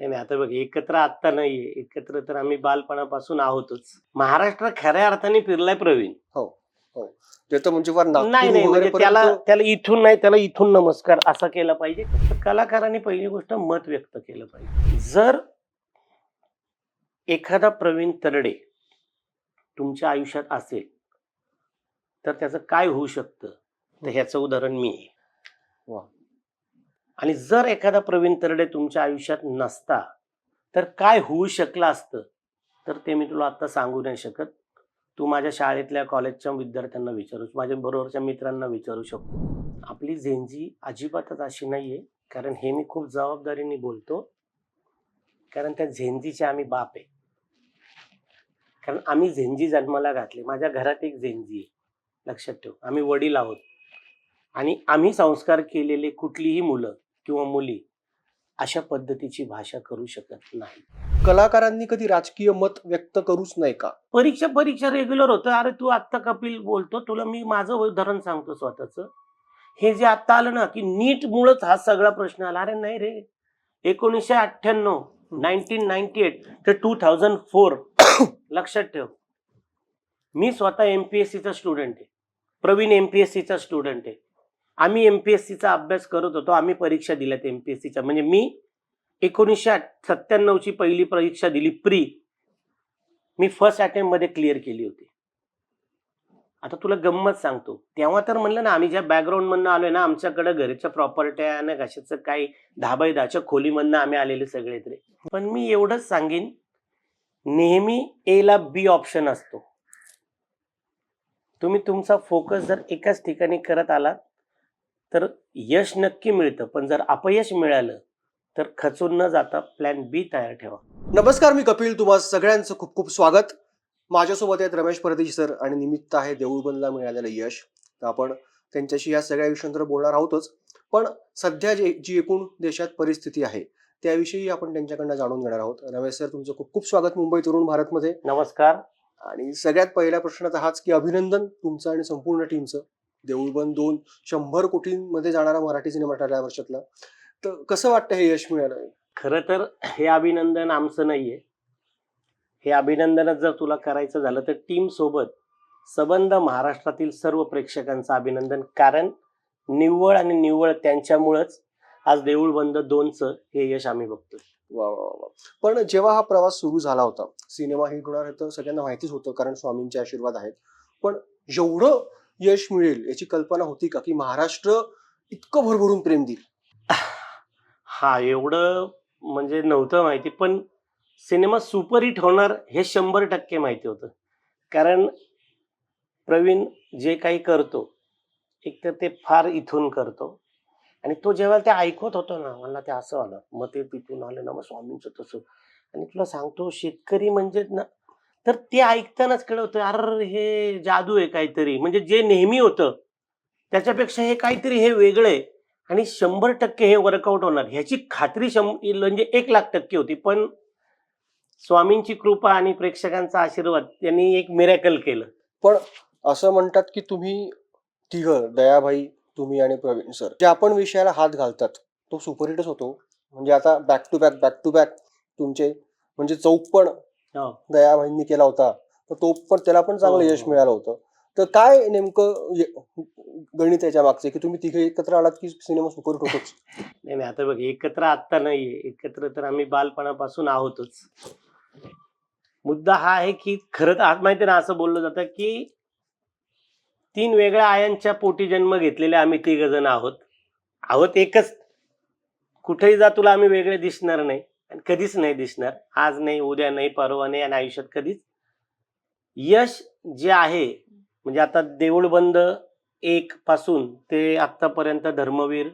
नाही नाही, आता बघ, एकत्र आत्ता नाहीये, एकत्र तर आम्ही बालपणापासून आहोतच. महाराष्ट्र खऱ्या अर्थाने फिरलाय प्रवीण. हो हो, ते तर म्हणजे फार नाही नागपूर नाही, म्हणजे वगैरे त्याला पर्यंत. त्याला इथून नाही, त्याला इथून नमस्कार असा केला पाहिजे. तर कलाकारांनी पहिली गोष्ट मत व्यक्त केलं पाहिजे. जर एखादा प्रवीण तरडे तुमच्या आयुष्यात असेल तर त्याचं काय होऊ शकतं, तर ह्याचं उदाहरण मी आहे. वा. आणि जर एखादा प्रवीण तरडे तुमच्या आयुष्यात नसता तर काय होऊ शकलं असतं, तर ते मी तुला आता सांगू नाही शकत. तू माझ्या शाळेतल्या कॉलेजच्या विद्यार्थ्यांना विचारू, माझ्या बरोबरच्या मित्रांना विचारू शकतो. आपली झेंजी अजिबातच अशी नाहीये, कारण हे मी खूप जबाबदारीने बोलतो, कारण त्या झेंजीचे आम्ही बाप आहे. कारण आम्ही झेंजी जन्माला घातले. माझ्या घरात एक झेंजी आहे, लक्षात ठेव. आम्ही वडील आहोत आणि आम्ही संस्कार केलेले कुठलीही मुलं किंवा मुली अशा पद्धतीची भाषा करू शकत नाही. कलाकारांनी कधी राजकीय मत व्यक्त करूच नाही का? परीक्षा रेग्युलर होतं. अरे तू आत्ता कपिल बोलतो, तुला मी माझं उदाहरण सांगतो स्वतःच. हे जे आत्ता आलं ना, की नीट मुळच हा सगळा प्रश्न आला. अरे नाही रे, 1998 1998 ते 2004 लक्षात ठेव. मी स्वतः एमपीएससीचा स्टुडंट आहे. प्रवीण एमपीएससीचा स्टुडंट आहे. आम्ही एमपीएससीचा अभ्यास करत होतो. आम्ही परीक्षा दिल्यात एमपीएससीच्या. म्हणजे मी 1997 ची पहिली परीक्षा दिली प्री. मी फर्स्ट अटेम्प्ट मध्ये क्लिअर केली होती. आता तुला गंमत सांगतो, तेव्हा तर म्हणलं ना, आम्ही ज्या बॅकग्राऊंड मधनं आलोय ना, आमच्याकडे घरच्या प्रॉपर्ट्या ना कशाचं काही 10x10च्या खोलीमधनं आम्ही आलेले सगळे तरी. पण मी एवढंच सांगेन, नेहमी ए ला बी ऑप्शन असतो. तुम्ही तुमचा फोकस जर एकाच ठिकाणी करत आला तर यश नक्की मिळतं, पण जर अपयश मिळालं तर खचून न जाता प्लॅन बी तयार ठेवा. नमस्कार, मी कपिल. तुम्हा सगळ्यांचं खूप खूप स्वागत. माझ्यासोबत आहेत रमेश परदेशी सर आणि निमित्त आहे देऊळबंदला मिळालेलं यश. तर आपण त्यांच्याशी या सगळ्या विषयांवर बोलणार आहोतच, पण सध्या जी एकूण देशात परिस्थिती आहे त्याविषयी आपण त्यांच्याकडनं जाणून घेणार आहोत. रमेश सर, तुमचं खूप खूप स्वागत मुंबई तरुण भारतमध्ये. नमस्कार. आणि सगळ्यात पहिल्या प्रश्नाचा हाच की अभिनंदन तुमचं आणि संपूर्ण टीमचं. देऊळबंद 2 100 कोटींमध्ये जाणारा मराठी सिनेमा ठरला या वर्षातला. तर कसं वाटतं हे यश मिळालं? खरं तर हे अभिनंदन आमचं नाहीये. हे अभिनंदनच जर तुला करायचं झालं तर टीम सोबत सबंध महाराष्ट्रातील सर्व प्रेक्षकांचं अभिनंदन. कारण निव्वळ आणि निव्वळ त्यांच्यामुळेच आज देऊळबंद 2चं हे यश आम्ही बघतोय. वा वा वा. पण जेव्हा हा प्रवास सुरू झाला होता, सिनेमा हिट होणार हे तर सगळ्यांना माहितीच होतं, कारण स्वामींचे आशीर्वाद आहेत. पण एवढं यश मिळेल याची कल्पना होती का, की महाराष्ट्र इतकं भरभरून प्रेम देईल? हा, एवढं म्हणजे नव्हतं माहिती, पण सिनेमा सुपरहिट होणार हे 100% माहिती होतं. कारण प्रवीण जे काही करतो, एक तर ते फार इथून करतो. आणि तो जेव्हा ते ऐकत होतो ना, मला ते असं आलं, मग ते तिथून आलं ना, मग स्वामींचं तसं. आणि तुला सांगतो, शेतकरी म्हणजे ना, तर ते ऐकतानाच कळतं, अरे हे जादू आहे काहीतरी. म्हणजे जे नेहमी होतं त्याच्यापेक्षा हे काहीतरी हे वेगळं आहे. आणि 100% हे वर्कआउट होणार ह्याची खात्री म्हणजे 1,00,000% होती. पण स्वामींची कृपा आणि प्रेक्षकांचा आशीर्वाद यांनी एक मिरॅकल केलं. पण असं म्हणतात की तुम्ही तिघं, दयाभाई, तुम्ही आणि प्रवीण सर, जे आपण विषयाला हात घालतात तो सुपरहिटच होतो. म्हणजे आता बॅक टू बॅक तुमचे म्हणजे चौक पण हो. दयाभाईंनी केला होता, तर तो पण त्याला पण चांगलं यश मिळालं होतं. तर काय नेमकं गणित याच्या मागचे, की तुम्ही तिघे एकत्र आलात की सिनेमा सुपरहिट होतोच? नाही नाही, आता बघ, एकत्र आत्ता नाहीये, एकत्र तर आम्ही बालपणापासून आहोतच. मुद्दा हा आहे की खरं तर आज माहिती ना, असं बोललं जातं की 3 वेगळ्या आयांच्या पोटी जन्म घेतलेले आम्ही 3 जण आहोत. आहोत एकच. कुठेही जा, तुला आम्ही वेगळे दिसणार नाही आणि कधीच नाही दिसणार. आज नाही, उद्या नाही, परवा नाही आणि आयुष्यात कधीच. यश जे आहे, म्हणजे आता देऊळबंद 1 पासून ते आतापर्यंत धर्मवीर,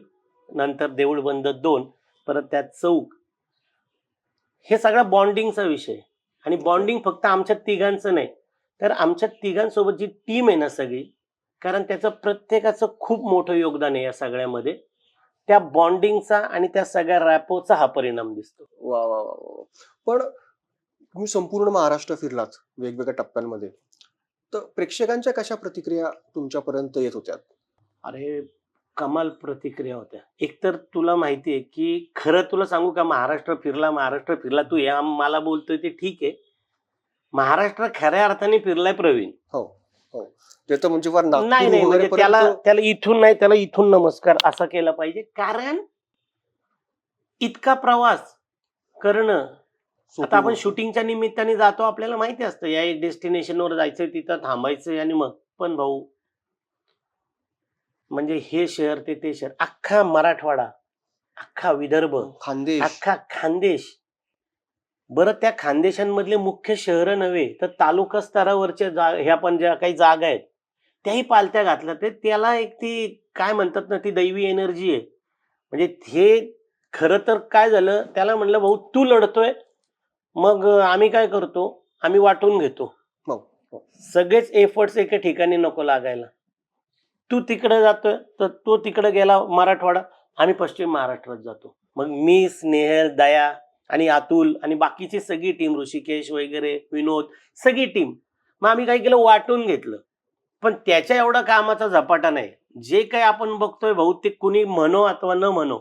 नंतर देऊळबंद 2, परत त्यात चौक, हे सगळा बॉन्डिंगचा विषय. आणि बॉन्डिंग फक्त आमच्या तिघांचं नाही, तर आमच्या तिघांसोबत जी टीम आहे ना सगळी, कारण त्याचं प्रत्येकाचं खूप मोठं योगदान आहे या सगळ्यामध्ये. त्या बॉन्डिंगचा आणि त्या सगळ्या रॅपोचा हा परिणाम दिसतो. वा वा वा वा. पण तुम्ही संपूर्ण महाराष्ट्र फिरलात वेगवेगळ्या टप्प्यांमध्ये, तर प्रेक्षकांच्या कशा प्रतिक्रिया तुमच्यापर्यंत येत होत्या? अरे कमाल प्रतिक्रिया होत्या. एकतर तुला माहिती आहे, की खरं तुला सांगू का, महाराष्ट्र फिरला. तू या मला बोलतोय ते ठीक आहे. महाराष्ट्र खऱ्या अर्थाने फिरलाय प्रवीण. हो हो, ते तर म्हणजे फार नाही, नागपूर नाही, म्हणजे वगैरे त्याला पर्यंत त्याला इथून नाही, त्याला इथून नमस्कार असा केला पाहिजे. कारण इतका प्रवास करणं, सोपी आता आपण गोष्ट. शूटिंगच्या निमित्ताने जातो, आपल्याला माहिती असतं या एक डेस्टिनेशनवर जायचंय, तिथं थांबायचंय आणि मग पण भाऊ, म्हणजे हे शहर ते शहर, अख्खा मराठवाडा, अख्खा विदर्भ, खानदेश. अख्खा खानदेश. बरं, त्या खानदेशांमधले मुख्य शहरं नव्हे तर तालुका स्तरावरच्या ह्या पण ज्या काही जागा आहेत त्याही पालत्या घातल्या. ते त्याला एक ती काय म्हणतात ना, ती दैवी एनर्जी आहे. म्हणजे हे खरं तर काय झालं, त्याला म्हणलं भाऊ तू लढतोय, मग आम्ही काय करतो, आम्ही वाटून घेतो. हो, हो. सगळेच एफर्ट्स एका ठिकाणी नको लागायला. तू तिकडे जातोय तर तो तिकडे गेला मराठवाडा, आम्ही पश्चिम महाराष्ट्रात जातो. मग मी, स्नेहल, दया आणि अतुल आणि बाकीची सगळी टीम, ऋषिकेश वगैरे, विनोद, सगळी टीम, मग आम्ही काय केलं, वाटून घेतलं. पण त्याच्या एवढा कामाचा झपाटा नाही. जे काही आपण बघतोय भाऊ, ते कुणी म्हणो अथवा न म्हणो,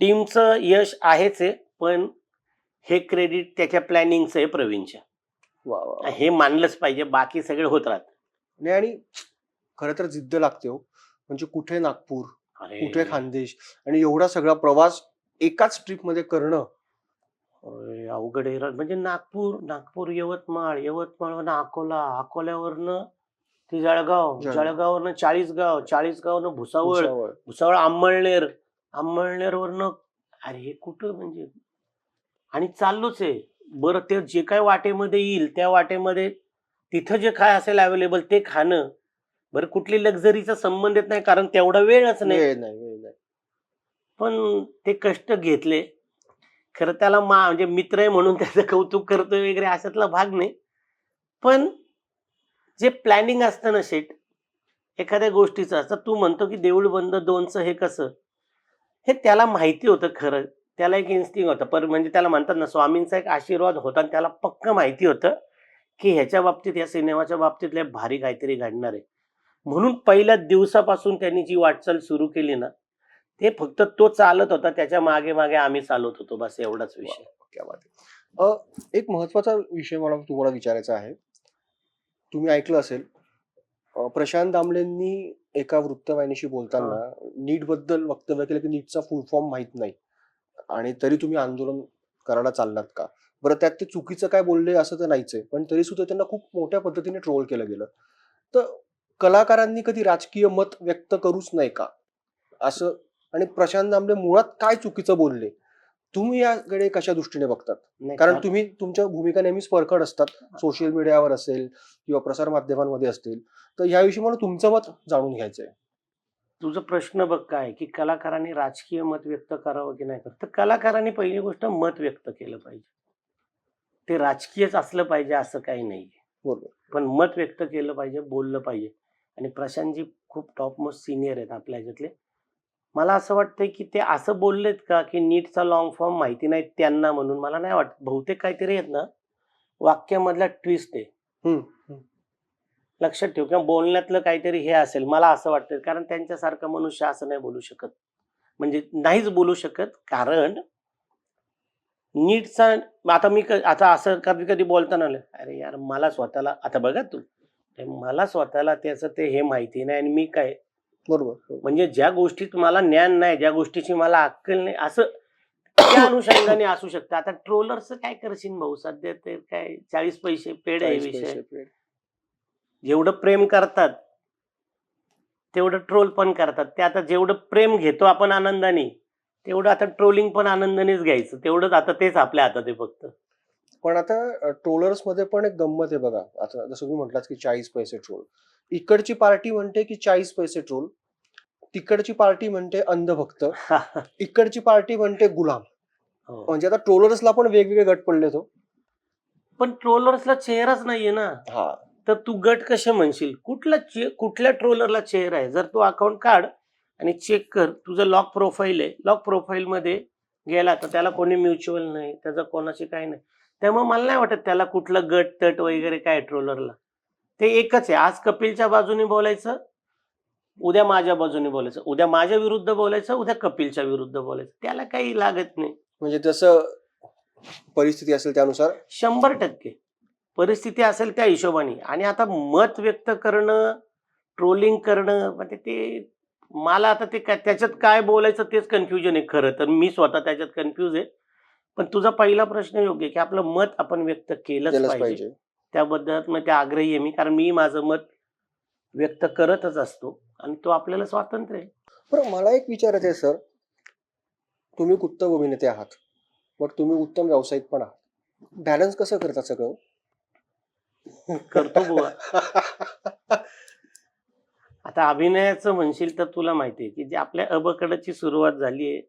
टीमचं यश आहेच आहे, पण हे क्रेडिट त्याच्या प्लॅनिंगचं आहे, प्रवीणच्या. वा वा वा. हे मानलंच पाहिजे. बाकी सगळे होत राहत. नाही, आणि खरं तर जिद्द लागते हो. म्हणजे कुठे नागपूर, कुठे अरे खानदेश, आणि एवढा सगळा प्रवास एकाच ट्रिप मध्ये करणं. अरे, अवघड आहे. म्हणजे नागपूर, यवतमाळवरनं अकोला, अकोल्यावरनं ते जळगाव, जळगाव, जळगाववरनं चाळीसगाव, चाळीसगावनं भुसावळ, भुसावळ. भुसावळ अंमळनेर, अंमळनेरवरनं, अरे हे कुठं म्हणजे, आणि चाललोच आहे. बरं, ते जे काय वाटेमध्ये येईल त्या वाटेमध्ये तिथं जे काय असेल अवेलेबल ते खाणं. बरं, कुठली लक्झरीचा संबंध येत नाही, कारण तेवढा वेळच नाही. वेळ नाही, वेळ नाही. पण ते कष्ट घेतले. खरं त्याला म्हणजे मित्र आहे म्हणून त्याचं कौतुक करतोय वगैरे अशातला भाग नाही. पण जे प्लॅनिंग असतं ना शेट, एखाद्या गोष्टीचं असतं. तू म्हणतो की देऊळ बंद 2चं हे कसं? हे त्याला माहिती होतं खरं. त्याला एक इन्स्टिंक्ट होतं. पण म्हणजे त्याला म्हणतात ना, स्वामींचा एक आशीर्वाद होता आणि त्याला पक्कं माहिती होतं, की ह्याच्या बाबतीत, या सिनेमाच्या बाबतीत लय भारी काहीतरी घडणार आहे. म्हणून पहिल्या दिवसापासून त्यांनी जी वाटचाल सुरू केली ना, ते फक्त तो चालत होता. त्याच्या मागे-मागे आम्ही चालत होतो. बस एवढाच वा विषय. वा, क्या बात आहे. एक महत्वाचा विषय मला तुम्हाला विचारायचा आहे. तुम्ही ऐकलं असेल, प्रशांत दामलेंनी एका वृत्तवाहिनीशी बोलताना नीट बद्दल वक्तव्य केलं की नीटचा फुल फॉर्म माहित नाही, आणि तरी तुम्ही आंदोलन करायला चाललात का? बरं, त्यात ते चुकीचं काय बोलले असं तर नाहीच आहे, पण तरी सुद्धा त्यांना खूप मोठ्या पद्धतीने ट्रोल केलं गेलं. तर कलाकारांनी कधी राजकीय मत व्यक्त करूच नाही का असं? आणि प्रशांत दामले मुळात काय चुकीचं बोलले, तुम्ही याकडे कशा दृष्टीने बघतात? नाही कारण का, तुम्ही, तुमच्या भूमिका नेहमीच परखड असतात, सोशल मीडियावर असेल किंवा प्रसार माध्यमांमध्ये असतील. तर याविषयी मला तुमचं मत जाणून घ्यायचंय. तुझा प्रश्न बघ काय आहे, की कलाकारांनी राजकीय मत व्यक्त करावं की नाही करावं? तर कलाकारांनी पहिली गोष्ट मत व्यक्त केलं पाहिजे. ते राजकीयच असलं पाहिजे असं काही नाहीये. बरोबर. पण मत व्यक्त केलं पाहिजे, बोललं पाहिजे. आणि प्रशांतजी खूप टॉप मोस्ट सिनियर आहेत आपल्या ह्याच्यातले. मला असं वाटतंय, की ते असं बोललेत का, की नीटचा लाँग फॉर्म माहिती नाही त्यांना म्हणून? मला नाही वाटत. बहुतेक काहीतरी आहेत ना, वाक्यामधला ट्विस्ट आहे. हम्म, हम्म. लक्षात ठेव, किंवा बोलण्यातलं काहीतरी हे असेल, मला असं वाटतं. कारण त्यांच्यासारखा मनुष्य असं नाही बोलू शकत. म्हणजे नाहीच बोलू शकत. कारण नीटचा, आता आता असं कधी-कधी बोलताना आलं, "अरे यार, मला स्वतःला" आता बघा तू, मला स्वतःला त्याचं ते हे माहिती नाही आणि मी काय, बरोबर, बरोबर. म्हणजे ज्या गोष्टीत मला ज्ञान नाही, ज्या गोष्टीची मला अक्कल नाही, असं त्या अनुषंगाने असू शकतं. आता ट्रोलर्सचं काय करशील भाऊ, सध्या ते काय 40 पैसे पेड आहे 40 विषय. पैसे प्लेट. जेवढं प्रेम करतात, तेवढं ट्रोल पण करतात. ते आता जेवढं प्रेम घेतो आपण आनंदाने, तेवढं आता ट्रोलिंग पण आनंदानेच घ्यायचं. तेवढंच आता तेच आपल्या हातात आहे फक्त. पण आता ट्रोलर्स मध्ये पण एक गंमत आहे बघा. आता जसं तुम्ही म्हटलात की 40 पैसे ट्रोल. इकडची पार्टी म्हणते की 40 पैसे ट्रोल, तिकडची पार्टी म्हणते अंधभक्त, इकडची पार्टी म्हणते गुलाम. हो. म्हणजे आता ट्रोलर्सला पण वेगवेगळे गट पडलेत हो. पण ट्रोलर्सला चेहराच नाहीये ना. हा. तर तू गट कसे म्हणशील? कुठल्या ट्रोलरला चेहरा आहे? जर तू अकाउंट काढ आणि चेक कर, तुझं लॉक प्रोफाईल आहे. लॉक प्रोफाईलमध्ये गेला तर त्याला कोणी म्युच्युअल नाही, त्याचं कोणाशी काही नाही. त्यामुळे मला नाही वाटत त्याला कुठलं गट-तट वगैरे काय ट्रोलरला. ते एकच आहे. आज कपिलच्या बाजूने बोलायचं, उद्या माझ्या बाजूने बोलायचं, उद्या माझ्या विरुद्ध बोलायचं, उद्या कपिलच्या विरुद्ध बोलायचं, त्याला काही लागत नाही. म्हणजे जसं परिस्थिती असेल त्यानुसार 100% परिस्थिती असेल त्या हिशोबाने. आणि आता मत व्यक्त करणं, ट्रोलिंग करणं, म्हणजे ते मला आता ते त्याच्यात काय बोलायचं तेच कन्फ्युजन आहे. खरं तर मी स्वतः त्याच्यात कन्फ्यूज आहे. पण तुझा पहिला प्रश्न योग्य आहे की आपलं मत आपण व्यक्त केलंच केलंच पाहिजे. पाहिजे. त्याबद्दल मग ते आग्रही आहे मी, कारण मी माझं मत व्यक्त करतच असतो आणि तो आपल्याला स्वातंत्र्य आहे. बरं, मला एक विचारायचं आहे सर, तुम्ही उत्तम अभिनेते आहात, मग तुम्ही उत्तम व्यावसायिक पण आहात, बॅलन्स कसं करता सगळं? करतो बुवा. आता अभिनयाचं म्हणशील तर तुला माहिती आहे की जे आपल्या अबकडची सुरुवात झाली आहे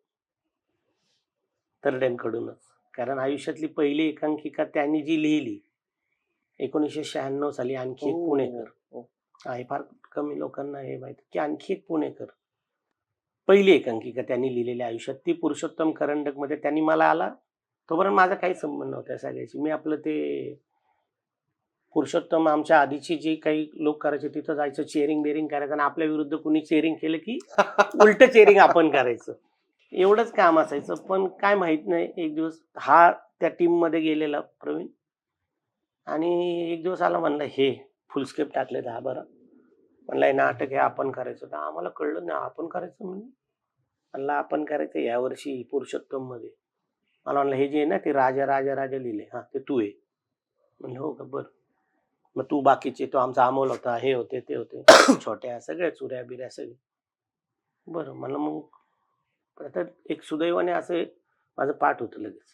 तरड्यांकडूनच. कारण आयुष्यातली पहिली एकांकिका त्यांनी जी लिहिली 1996 साली, आणखी एक पुणेकर. हो. हे फार कमी लोकांना हे माहिती की आणखी एक पुणेकर, पहिली एकांकिका त्यांनी लिहिलेली आयुष्यात, ती पुरुषोत्तम करंडक मध्ये त्यांनी मला आला. तोपर्यंत माझा काही संबंध नव्हता सगळ्याशी. मी आपलं ते पुरुषोत्तम आमच्या आधीची जी काही लोक करायचे तिथं जायचं, चेअरिंग बेरिंग करायचं, आणि आपल्या विरुद्ध कुणी चेअरिंग केलं की उलट चेअरिंग आपण करायचं. एवढंच काम असायचं. पण काय माहित नाही, एक दिवस हा त्या टीम मध्ये गेलेला प्रवीण, आणि एक दिवस आला, म्हणलं हे फुलस्केप टाकले 10-12, म्हणलं हे नाटक आहे आपण करायचं. तर आम्हाला कळलं नाही आपण करायचं म्हणलं आपण करायचं यावर्षी पुरुषोत्तम मध्ये. मला म्हणलं हे जे आहे ना ते राजा राजा राजा लिहिले, हा ते तू आहे. म्हणलं हो का, बरं. मग तू बाकीचे, तो आमचा अमोल होता, हे होते ते होते, छोट्या सगळ्या चुऱ्या बिऱ्या सगळे. बरं म्हणलं मग आता एक सुदैवाने असं माझं पाठ होतं लगेच,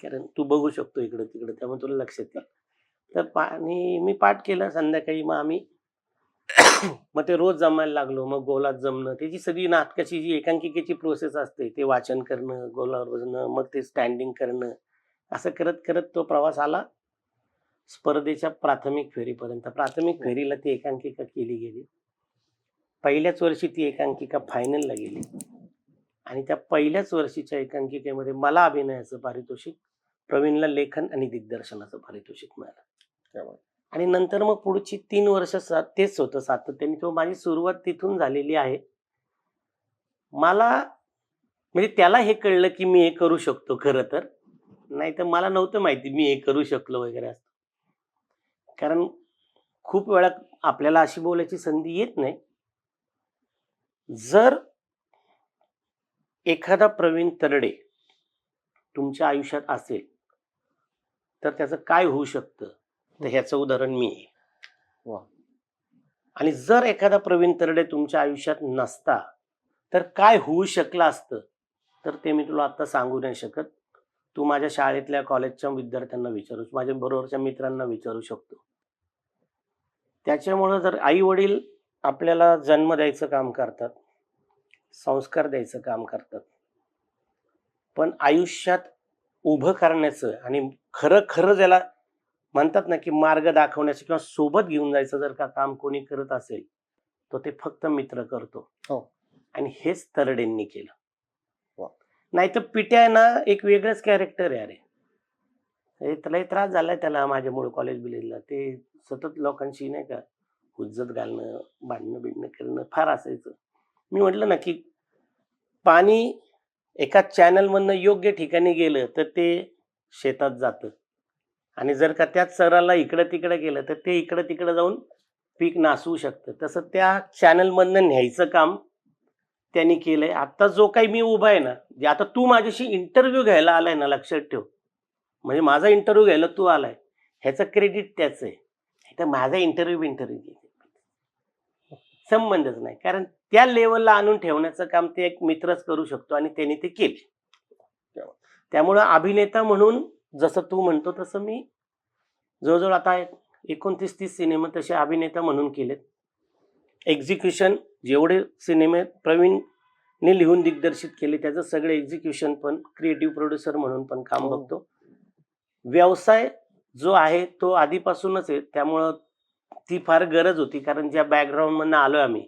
कारण तू बघू शकतो इकडं तिकडं, त्यामुळे तुला लक्षात येईल. तर आणि मी पाठ केलं संध्याकाळी. मग आम्ही मग ते रोज जमायला लागलो. मग गोलात जमणं, त्याची सगळी नाटकाची जी एकांकिकेची प्रोसेस असते, ते वाचन करणं, गोलावर बसणं, मग ते स्टँडिंग करणं, असं करत करत तो प्रवास आला स्पर्धेच्या प्राथमिक फेरीपर्यंत. प्राथमिक फेरीला ती एकांकिका केली गेली. पहिल्याच वर्षी ती एकांकिका फायनलला गेली, आणि त्या पहिल्याच वर्षीच्या एकांकिकेमध्ये मला अभिनयाचं पारितोषिक, प्रवीणला लेखन आणि दिग्दर्शनाचं पारितोषिक मिळालं. आणि नंतर मग पुढची 3 वर्ष तेच होतं सातत्याने. तो माझी सुरुवात तिथून झालेली आहे. मला म्हणजे त्याला हे कळलं की मी हे करू शकतो खरं तर, नाही तर मला नव्हतं माहिती मी हे करू शकलो वगैरे असं. कारण खूप वेळा आपल्याला अशी बोलायची संधी येत नाही. जर एखादा प्रवीण तरडे तुमच्या आयुष्यात असेल तर त्याचं काय होऊ शकतं, तर ह्याचं उदाहरण मी आहे. वा. आणि जर एखादा प्रवीण तरडे तुमच्या आयुष्यात नसता तर काय होऊ शकलं असतं, तर ते मी तुला आता सांगू नाही शकत. तू माझ्या शाळेतल्या कॉलेजच्या विद्यार्थ्यांना विचारू, माझ्या बरोबरच्या मित्रांना विचारू शकतो. त्याच्यामुळं जर आई वडील आपल्याला जन्म द्यायचं काम करतात, संस्कार द्यायचं काम करतात, पण आयुष्यात उभं करण्याचं आणि खरं खरं ज्याला म्हणतात ना की मार्ग दाखवण्याचं किंवा सोबत घेऊन जायचं जर का काम कोणी करत असेल, तर ते फक्त मित्र करतो. हो. आणि हेच तरडेंनी केलं. वा. नाही तर पिट्या ना एक वेगळंच कॅरेक्टर आहे. अरे त्यालाही त्रास झालाय त्याला माझ्यामुळे कॉलेज बिलेजला. ते सतत लोकांशी नाही का हुज्जत घालणं, भांडणं बिडणं करणं फार असायचं. मी म्हटलं ना की पाणी एका चॅनलमधनं योग्य ठिकाणी गेलं तर ते शेतात जातं, आणि जर का त्याच सराला इकडं तिकडं गेलं तर ते इकडं तिकडं जाऊन पीक नासवू शकतं. तसं त्या चॅनलमधनं न्यायचं काम त्यांनी केलंय. आता जो काही मी उभा आहे ना, जे आता तू माझ्याशी इंटरव्ह्यू घ्यायला आलाय ना, लक्षात ठेव, म्हणजे माझा इंटरव्ह्यू घ्यायला तू आलाय, ह्याचं क्रेडिट त्याचं आहे. तर माझा इंटरव्ह्यू संबंधच नाही, कारण त्या लेवलला आणून ठेवण्याचं काम ते एक मित्रच करू शकतो, आणि त्यांनी ते केले. त्यामुळं अभिनेता म्हणून जसं तू म्हणतो तसं मी जवळजवळ आता 29-30 सिनेमे तसे अभिनेता म्हणून केलेत. एक्झिक्युशन जेवढे सिनेमे प्रवीणने लिहून दिग्दर्शित केले त्याचं सगळं एक्झिक्युशन पण क्रिएटिव्ह प्रोड्युसर म्हणून पण काम बघतो. व्यवसाय जो आहे तो आधीपासूनच आहे, त्यामुळं ती फार गरज होती, कारण ज्या बॅकग्राऊंड मधनं आलोय आम्ही,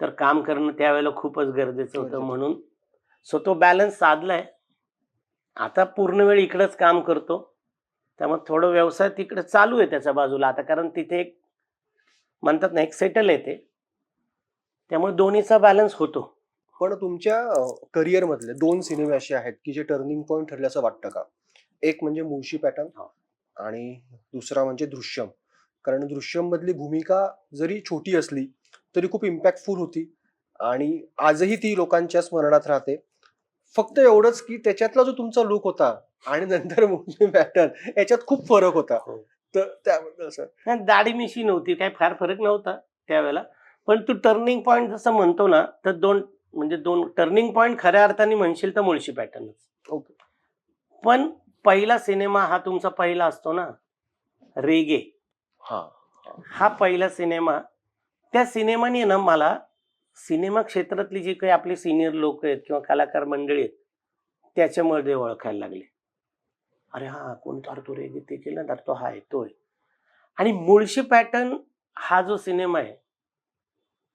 तर काम करणं त्यावेळेला खूपच गरजेचं होतं. म्हणून सो तो बॅलन्स साधलाय. आता पूर्ण वेळ इकडंच काम करतो, त्यामुळे थोडं व्यवसाय तिकडे चालू आहे त्याच्या बाजूला आता, कारण तिथे एक म्हणतात ना एक सेटल आहे ते. त्यामुळे दोन्हीचा बॅलन्स होतो. पण तुमच्या करिअर मधले 2 सिनेमे असे आहेत की जे टर्निंग पॉइंट ठरले असं वाटतं का? एक म्हणजे मुळशी पॅटर्न हो. आणि दुसरा म्हणजे दृश्यम. कारण दृश्यम मधली भूमिका जरी छोटी असली तरी खूप इम्पॅक्टफुल होती आणि आजही ती लोकांच्या स्मरणात राहते. फक्त एवढंच की त्याच्यातला जो तुमचा लूक होता आणि नंतर मुळशी पॅटर्न याच्यात खूप फरक होता. हो. तर त्याबद्दल असं नाही, दाढी मिशी नव्हती, काही फार फरक नव्हता त्यावेळेला. पण तू टर्निंग पॉइंट जसं म्हणतो ना, तर दोन टर्निंग पॉइंट खऱ्या अर्थाने म्हणशील तर मुळशी पॅटर्नच. ओके. पण पहिला सिनेमा हा तुमचा पहिला असतो ना, रेगे. हां, हां. हा पहिला सिनेमा, त्या सिनेमाने ना मला सिनेमा क्षेत्रातली जी काही आपली सिनियर लोक आहेत किंवा कलाकार मंडळी आहेत, त्याच्यामध्ये ओळखायला लागले. अरे हा कोणता तो रेगे, ते केलं ना, तो हा आहे, तो आहे. आणि मुळशी पॅटर्न हा जो सिनेमा आहे,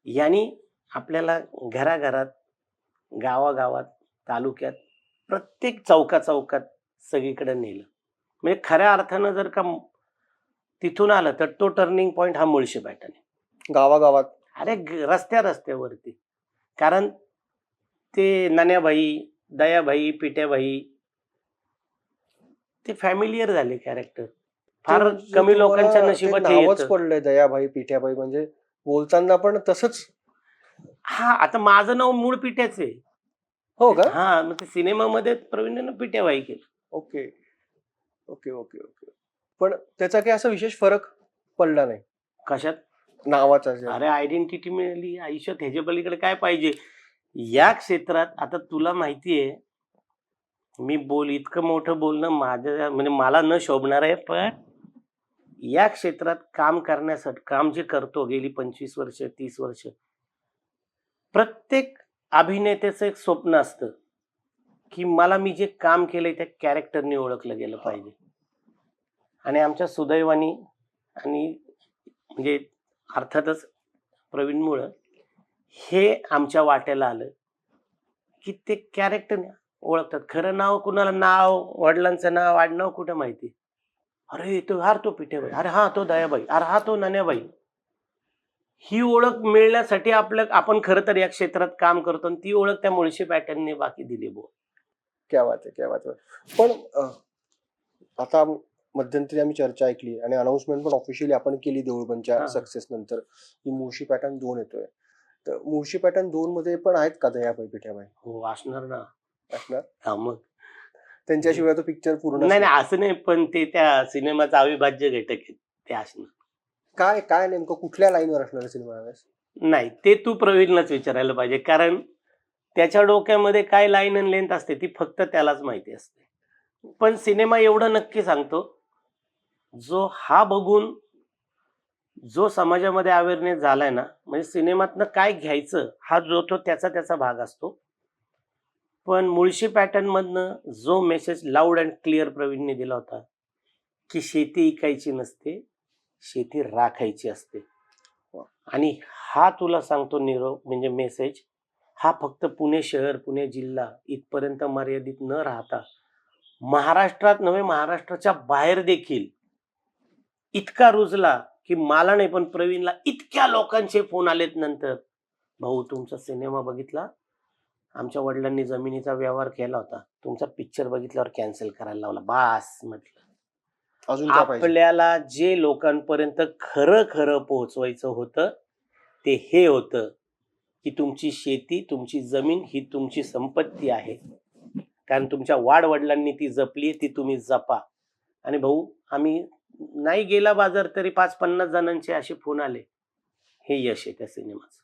यांनी आपल्याला घराघरात, गावागावात, तालुक्यात, प्रत्येक चौकाचौकात सगळीकडे नेलं. म्हणजे खऱ्या अर्थानं जर का तिथून आलं तर तो टर्निंग पॉइंट हा मुळशी पॅटर्न आहे. गावागावात. अरे रस्त्यावरती. कारण ते नान्याभाई, दयाभाई, पिट्याभाई ते फॅमिलियर झाले कॅरेक्टर. ते फार म्हणजे कमी तुम्हाला लोकांच्या ते नशिबात हे नावच येतं. पडलंय दयाभाई, पिठ्याभाई म्हणजे बोलताना पण तसंच. हां, आता माझं नाव मूळ पिट्याच आहे. हो का? हां, मग ते सिनेमामध्ये प्रवीणने पिट्याबाई केलं. ओके. Okay, okay, okay. पण त्याचा काही असा विशेष फरक पडला नाही कशात? नावाचा जे. अरे आयडेंटिटी मिळाली आयुष्यात, ह्याच्या पलीकडे काय पाहिजे? या क्षेत्रात आता तुला माहितीये, मी इतकं मोठं बोलणं माझ्या म्हणजे मला न शोभणार आहे, पण या क्षेत्रात काम करण्यासाठी, काम जे करतो गेली 25 वर्ष, 30 वर्ष, प्रत्येक अभिनेत्याचं एक स्वप्न असतं, की मला मी जे काम केलंय त्या कॅरेक्टरने ओळखलं गेलं पाहिजे. आणि आमच्या सुदैवाने आणि म्हणजे अर्थातच प्रवीणमुळं हे आमच्या वाट्याला आलं, की ते कॅरेक्टर ओळखतात. खरं नाव कुणाला, नाव, वडिलांचं नाव, आडनाव कुठं माहिती? अरे तो हार तो पिठेबाई, अरे हा तो दयाबाई, अरे हा तो नान्याबाई. ही ओळख मिळण्यासाठी आपण खरं तर या क्षेत्रात काम करतो आणि ती ओळख त्या मुळशी पॅटर्नने बाकी दिली बुवा. क्या बात है, क्या बात है. पण आता मध्यंतरी आम्ही चर्चा ऐकली आणि अनाउन्समेंट पण ऑफिशियली आपण केली देऊळबंदच्या हा. सक्सेस नंतर की मुळशी पॅटर्न 2 येतोय. तर मुळशी पॅटर्न 2 मध्ये पण आहेत का दयाबाई, पिठ्याबाई? हो, असणार ना. असणार? हा मग. त्यांच्याशिवाय तो पिक्चर पूर्णच नाही, नाही. नाही असं नाही, पण ते त्या सिनेमाचा अविभाज्य घटक आहेत. ते असणार. काय काय नेमकं कुठल्या लाईनवर असणार सिनेमा यावेळेस? नाही, ते तू प्रवीणलाच विचारायला पाहिजे. कारण त्याच्या डोक्यामध्ये काय लाईन आणि लेंथ असते ती फक्त त्यालाच माहिती असते. पण सिनेमा एवढं नक्की सांगतो, जो हा बघून जो समाजामध्ये अवेअरनेस झालाय ना, म्हणजे सिनेमातनं काय घ्यायचं हा जो तो त्याचा भाग असतो. पण मुळशी पॅटर्न मधनं जो मेसेज लाऊड अँड क्लिअर प्रवीणने दिला होता, की शेती इकायची नसते, शेती राखायची असते. आणि हा तुला सांगतो निरोप म्हणजे मेसेज, हा फक्त पुणे शहर, पुणे जिल्हा इथपर्यंत मर्यादित न राहता महाराष्ट्रात नव्हे, महाराष्ट्राच्या बाहेर देखील इतका रुजला, की मला नाही पण प्रवीणला इतक्या लोकांचे फोन आलेत नंतर, भाऊ तुमचा सिनेमा बघितला, आमच्या वडिलांनी जमिनीचा व्यवहार केला होता, तुमचा पिक्चर बघितल्यावर कॅन्सल करायला लावला. बास म्हटलं. अजून काय पाहिजे? आपल्याला जे लोकांपर्यंत खरं खरं पोहोचवायचं होतं ते हे होतं, की तुमची शेती, तुमची जमीन ही तुमची संपत्ती आहे. कारण तुमच्या वाडवडिलांनी ती जपली, ती तुम्ही जपा. आणि भाऊ आम्ही नाही गेला बाजार तरी 5-50 जणांचे असे फोन आले. हे यश आहे त्या सिनेमाचं.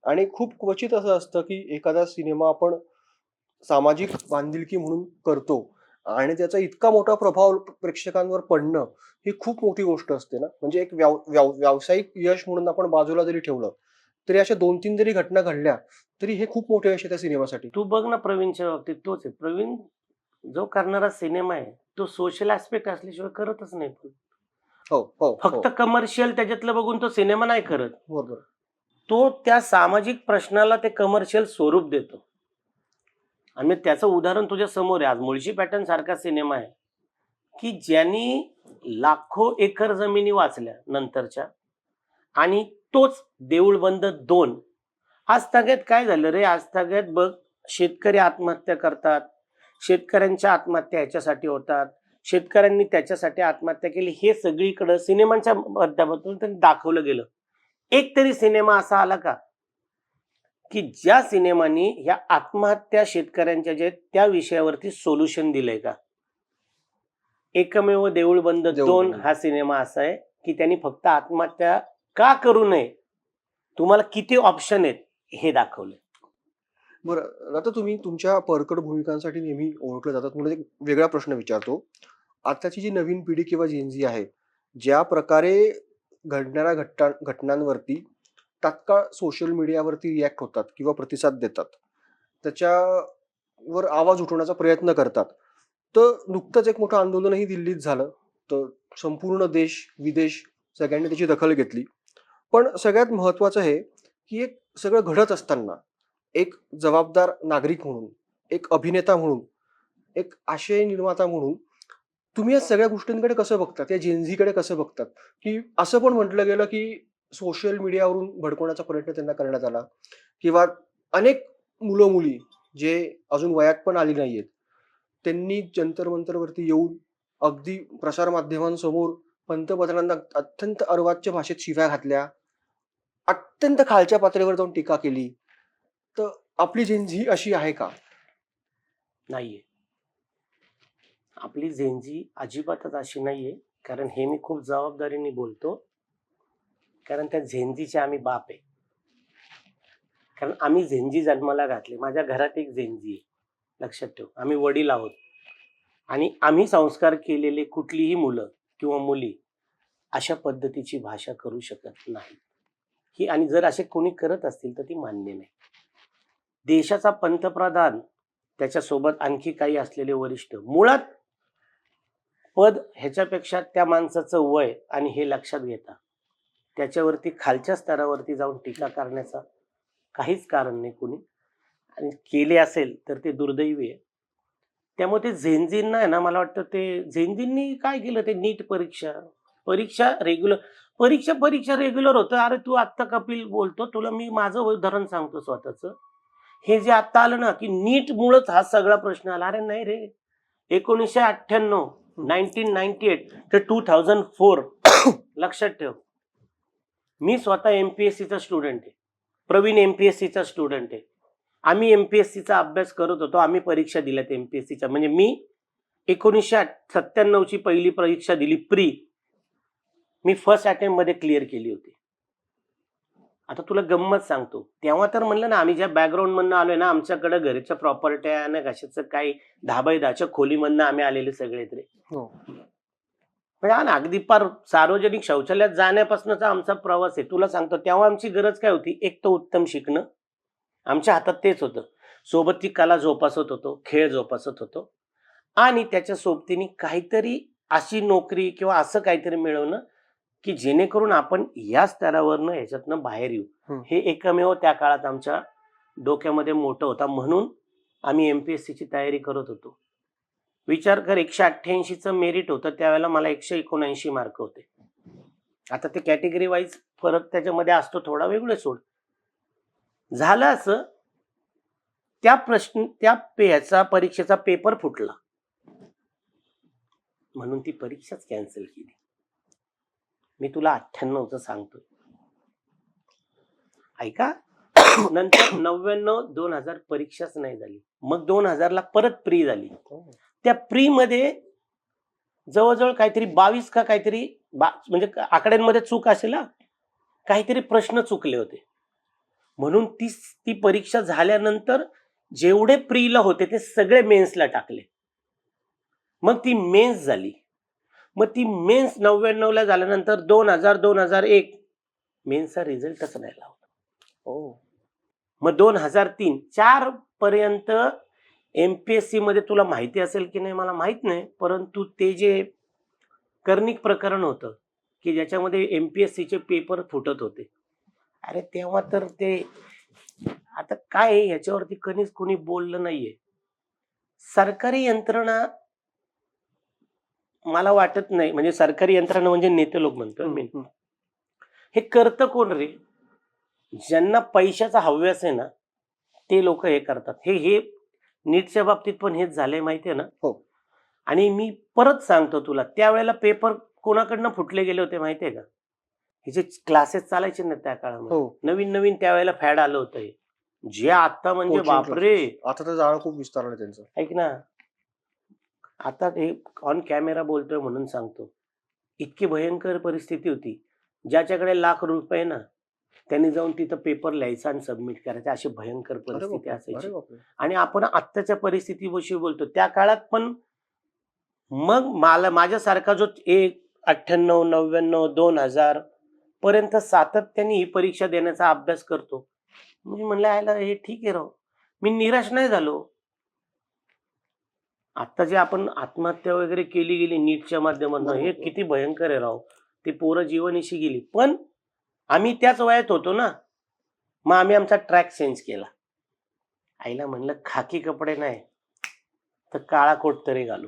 आणि खूप क्वचित असं असतं की एखादा सिनेमा आपण सामाजिक बांधिलकी म्हणून करतो आणि त्याचा इतका मोठा प्रभाव प्रेक्षकांवर पडणं ही खूप मोठी गोष्ट असते ना. म्हणजे एक व्यावसायिक यश म्हणून आपण बाजूला जरी ठेवलं तरी अशा 2-3 जरी घटना घडल्या तरी हे खूप मोठं यश आहे त्या सिनेमासाठी. तू बघ ना प्रवीणच्या बाबतीत तोच आहे. प्रवीण जो करणारा सिनेमा आहे, तो सोशल ऍस्पेक्ट असल्याशिवाय करतच नाही. हो हो हो. फक्त कमर्शियल त्याच्यातलं बघून तो सिनेमा नाही करत. बरोबर. तो त्या सामाजिक प्रश्नाला ते कमर्शियल स्वरूप देतो. आणि मी त्याचं उदाहरण तुझ्या समोर आहे. आज मुळशी पॅटर्न सारखा सिनेमा आहे, की ज्यांनी लाखो एकर जमिनी वाचल्या नंतरच्या, आणि तोच देऊळबंद 2 आज ताग्यात काय झालं रे, आज ताग्यात बघ, शेतकरी आत्महत्या करतात, शेतकऱ्यांच्या आत्महत्या ह्याच्यासाठी होतात, शेतकऱ्यांनी त्याच्यासाठी आत्महत्या केली, हे सगळीकडं सिनेमांच्या माध्यमातून त्यांनी दाखवलं गेलं. एक तरी सिनेमा असा आला का की ज्या सिनेमानी ह्या आत्महत्या शेतकऱ्यांच्या जे त्या विषयावरती सोल्युशन दिलंय का? एकमेव देऊळ बंद देऊळ 2 बंद. हा सिनेमा असा आहे की त्यांनी फक्त आत्महत्या का करू नये, तुम्हाला किती ऑप्शन आहेत हे दाखवलं. बरं, आता तुम्ही तुमच्या परखड भूमिकांसाठी नेहमी ओळखले जातात, म्हणून एक वेगळा प्रश्न विचारतो. आताची जी नवीन पिढी किंवा जेनझी आहे, ज्या प्रकारे घडणाऱ्या घटनांवरती तात्काळ सोशल मीडियावरती रिॲक्ट होतात किंवा प्रतिसाद देतात, त्याच्यावर आवाज उठवण्याचा प्रयत्न करतात. तर नुकतंच एक मोठं आंदोलनही दिल्लीत झालं. तर संपूर्ण देश विदेश सगळ्यांनी त्याची दखल घेतली. पण सगळ्यात महत्त्वाचं हे की एक सगळं घडत असताना एक जबाबदार नागरिक म्हणून, एक अभिनेता म्हणून, एक आशय निर्माता म्हणून तुम्ही या सगळ्या गोष्टींकडे कसं बघतात? या जेनझीकडे कसं बघतात? की असं पण म्हटलं गेलं की सोशल मीडियावरून भडकवण्याचा प्रयत्न त्यांना करण्यात आला किंवा अनेक मुलं-मुली जे अजून वयात पण आली नाहीयेत, त्यांनी जंतर मंतरवरती येऊन अगदी प्रसारमाध्यमांसमोर पंतप्रधानांना अत्यंत अर्वाच्य भाषेत शिव्या घातल्या, अत्यंत खालच्या पातळीवर जाऊन टीका केली. तर आपली जेनझी अशी आहे का? नाहीये. आपली झेंजी अजिबातच अशी नाहीये. कारण हे मी खूप जबाबदारीने बोलतो. कारण त्या झेंजीचे आम्ही बाप आहे. कारण आम्ही झेंजी जन्माला घातले. माझ्या घरात एक झेंजी आहे. लक्षात ठेव. आम्ही वडील आहोत. आणि आम्ही संस्कार केलेले कुठलीही मुलं किंवा मुली अशा पद्धतीची भाषा करू शकत नाही. ही आणि जर असे कोणी करत असतील तर ती मान्य नाही. देशाचा पंतप्रधान, त्याच्यासोबत आणखी काही असलेले वरिष्ठ, मुळात पद ह्याच्यापेक्षा त्या माणसाचं वय आणि हे लक्षात घेता त्याच्यावरती खालच्या स्तरावरती जाऊन टीका करण्याचा काहीच कारण नाही कोणी. आणि केले असेल तर ते दुर्दैवी आहे. त्यामुळे ते झेंझींना आहे ना, मला वाटतं ते झेंझींनी काय केलं, ते नीट परीक्षा परीक्षा रेग्युलर होतं. अरे तू आत्ता कपिल बोलतो, तुला मी माझं उदाहरण सांगतो स्वतःच. हे जे आत्ता आलं ना की नीट मुळेच हा सगळा प्रश्न आला. अरे नाही रे, 1998 1998 ते 2004 लक्षात ठेव. मी स्वतः एमपीएससीचा स्टुडंट आहे. प्रवीण एमपीएससीचा स्टुडंट आहे. आम्ही एमपीएससीचा अभ्यास करत होतो. आम्ही परीक्षा दिल्यात एमपीएससीच्या. म्हणजे मी 1997 ची पहिली परीक्षा दिली प्री. मी फर्स्ट अटेम्प्ट मध्ये क्लिअर केली होती. आता तुला गंमत सांगतो, तेव्हा तर म्हणलं ना, आम्ही ज्या बॅकग्राऊंड मधनं आलोय ना, आमच्याकडे घरच्या प्रॉपर्ट्या ना कशाचं काही 10x10च्या खोलीमधनं आम्ही आलेले सगळे रे. हो. म्हणजे हा ना, अगदी पार सार्वजनिक शौचालयात जाण्यापासूनचा आमचा प्रवास आहे. तुला सांगतो, तेव्हा आमची गरज काय होती? एक तर उत्तम शिकणं. आमच्या हातात तेच होतं. सोबत ती कला जोपासत होतो, खेळ जोपासत होतो आणि त्याच्या सोबतीने काहीतरी अशी नोकरी किंवा असं काहीतरी मिळवणं की जेणेकरून आपण या स्तरावरनं ह्याच्यातनं बाहेर येऊ. हे एकमेव त्या काळात आमच्या डोक्यामध्ये मोठं होता. म्हणून आम्ही एमपीएससीची तयारी करत होतो. विचार कर, 188चं मेरिट होतं त्यावेळेला, मला 179 मार्क होते. आता ते कॅटेगरी वाईज फरक त्याच्यामध्ये असतो थोडा, वेगळं सोड. झालं असं, त्या ह्याचा परीक्षेचा पेपर फुटला म्हणून ती परीक्षाच कॅन्सल केली. मी तुला 98चं सांगतोय, ऐका. नंतर 99 2000 परीक्षाच नाही झाली. मग 2000ला परत प्री झाली. त्या प्री मध्ये जवळजवळ काहीतरी 22 का काहीतरी म्हणजे आकड्यांमध्ये चूक असेल, काहीतरी प्रश्न चुकले होते. म्हणून ती परीक्षा झाल्यानंतर जेवढे प्रीला होते ते सगळे मेन्सला टाकले. मग ती मेन्स झाली. मग ती मेन्स 99ला झाल्यानंतर 2000 2001 मेन्सचा रिझल्टच नाही लावला. मग 2003 4 पर्यंत एमपीएससी मध्ये, तुला माहिती असेल की नाही मला माहित नाही, परंतु ते जे कर्णिक प्रकरण होतं की ज्याच्यामध्ये एमपीएससीचे पेपर फुटत होते, अरे तेव्हा तर ते, आता काय आहे याच्यावरती कधीच कोणी बोललं नाहीये. सरकारी यंत्रणा, मला वाटत नाही, म्हणजे सरकारी यंत्रणा म्हणजे नेते लोक म्हणतो मी, हे करतं कोण रे? ज्यांना पैशाचा हव्यास आहे ना ते लोक हे करतात. हे नीटच्या बाबतीत पण हेच झालंय माहितीये ना. हो. आणि मी परत सांगतो तुला, त्यावेळेला पेपर कोणाकडनं फुटले गेले होते माहितीये का? हे जे क्लासेस चालायचे ना त्या काळामध्ये, हो. नवीन नवीन त्यावेळेला फॅड आलं होतं हे. जे आता म्हणजे कोचिंग बापरे, क्लासेस आता तर जाळं खूप विस्तारलं त्यांचं. ऐक ना, आता हे ऑन कॅमेरा बोलतोय म्हणून सांगतो. इतकी भयंकर परिस्थिती होती. ज्याच्याकडे लाख रुपये ना, त्यांनी जाऊन तिथं पेपर लिहायचा आणि सबमिट करायचा, अशी भयंकर अरे परिस्थिती बापरे, अरे असायची. बापरे. आणि आपण आत्ताच्या परिस्थितीविषयी बोलतो. त्या काळात पण मग मला माझ्यासारखा जो 98, 99, 2000 पर्यंत सातत्याने ही परीक्षा देण्याचा अभ्यास करतो. मी म्हणलं यायला हे ठीक आहे राव. मी निराश नाही झालो. आता जे आपण आत्महत्या वगैरे केली गेली नीटच्या माध्यमातून, बरोबर, हे बरोबर. किती भयंकर आहे राव. ती पोरं जीवनीशी गेली. पण आम्ही त्याच वयात होतो ना. मग आम्ही आमचा ट्रॅक चेंज केला. आईला म्हणलं खाकी कपडे नाही, तर काळा कोट तरी घालू.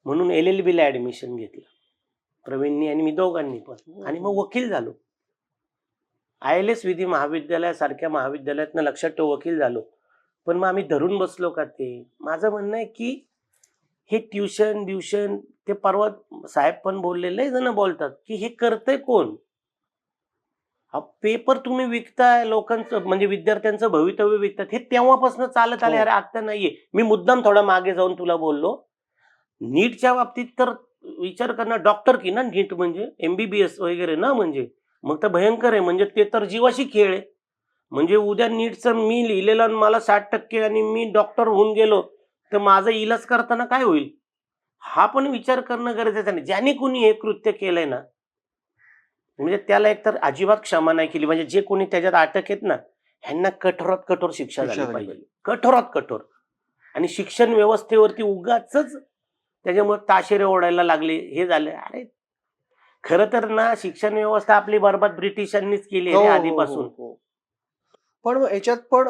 म्हणून LLB ला ऍडमिशन घेतलं. प्रवीणनी आणि मी दोघांनी पण. आणि मग वकील झालो. ILS विधी महाविद्यालयासारख्या महाविद्यालयातनं लक्षात ठेव वकील झालो. पण मग आम्ही धरून बसलो का ते? माझं म्हणणं आहे की हे ट्युशन ते परवा साहेब पण बोलले, लय जण बोलतात की हे करतंय कोण? हा पेपर तुम्ही विकताय, लोकांचं म्हणजे विद्यार्थ्यांचं भवितव्य विकतात. हे तेव्हापासून चालत आले. हो. अरे आता नाहीये. मी मुद्दाम थोडा मागे जाऊन तुला बोललो. नीटच्या बाबतीत तर विचार करणं, डॉक्टर की ना नीट म्हणजे MBBS वगैरे ना, म्हणजे मग तर भयंकर आहे. म्हणजे ते तर जीवाशी खेळ आहे. म्हणजे उद्या नीटचं मी लिहिलेलं आणि मला 60% आणि मी डॉक्टर होऊन गेलो, तर माझा इलाज करताना काय होईल? हा पण विचार करणं गरजेचं नाही. ज्याने कुणी हे कृत्य केलंय ना, म्हणजे त्याला एकतर अजिबात क्षमा नाही केली. म्हणजे जे कोणी त्याच्यात अटक आहेत ना, ह्यांना कठोरात कठोर शिक्षा झाली पाहिजे. कठोरात कठोर. आणि शिक्षण व्यवस्थेवरती उगाचच त्याच्यामुळे ताशेरे ओढायला लागले, हे झालं. अरे खरं तर ना, शिक्षण व्यवस्था आपली बरबाद ब्रिटिशांनीच केली हो, आहे रे हो, आधीपासून. हो, हो. पण मग याच्यात पण